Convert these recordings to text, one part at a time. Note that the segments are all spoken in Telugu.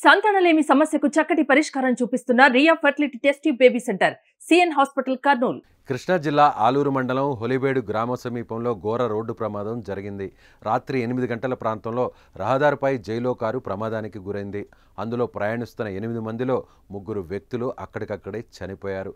సంతానలేమి సమస్యకు చక్కటి పరిష్కారం చూపిస్తున్న Ria fertility test baby center CN hospital Kurnool. Krishna జిల్లా ఆలూరు మండలం హొలిబేడు గ్రామ సమీపంలో ఘోర రోడ్డు ప్రమాదం జరిగింది. రాత్రి 8 గంటల ప్రాంతంలో రహదారిపై జైలో కారు ప్రమాదానికి గురైంది. అందులో ప్రయాణిస్తున్న 8 మందిలో 3 వ్యక్తులు అక్కడికక్కడే చనిపోయారు.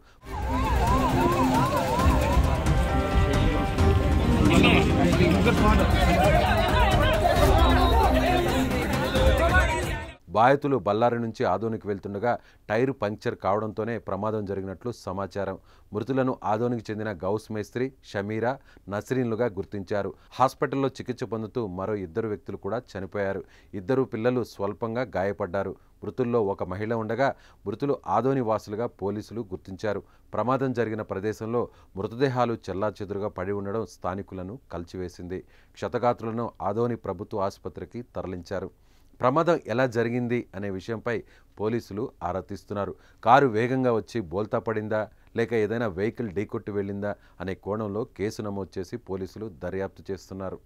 బాధితులు బళ్ళారి నుంచి ఆదోనికి వెళ్తుండగా టైరు పంక్చర్ కావడంతోనే ప్రమాదం జరిగినట్లు సమాచారం. మృతులను ఆదోనికి చెందిన గౌస్ మేస్త్రి, షమీరా, నస్రీన్లుగా గుర్తించారు. హాస్పిటల్లో చికిత్స పొందుతూ మరో 2 వ్యక్తులు కూడా చనిపోయారు. 2 పిల్లలు స్వల్పంగా గాయపడ్డారు. మృతుల్లో ఒక మహిళ ఉండగా మృతులు ఆదోని వాసులుగా పోలీసులు గుర్తించారు. ప్రమాదం జరిగిన ప్రదేశంలో మృతదేహాలు చెల్లాచెదురుగా పడి ఉండడం స్థానికులను కలిచివేసింది. క్షతగాత్రులను ఆదోని ప్రభుత్వ ఆసుపత్రికి తరలించారు. ప్రమాదం ఎలా జరిగింది అనే విషయంపై పోలీసులు ఆరా తీస్తున్నారు. కారు వేగంగా వచ్చి బోల్తా పడిందా లేక ఏదైనా వెహికల్ ఢీకొట్టి వెళ్ళిందా అనే కోణంలో కేసు నమోదు చేసి పోలీసులు దర్యాప్తు చేస్తున్నారు.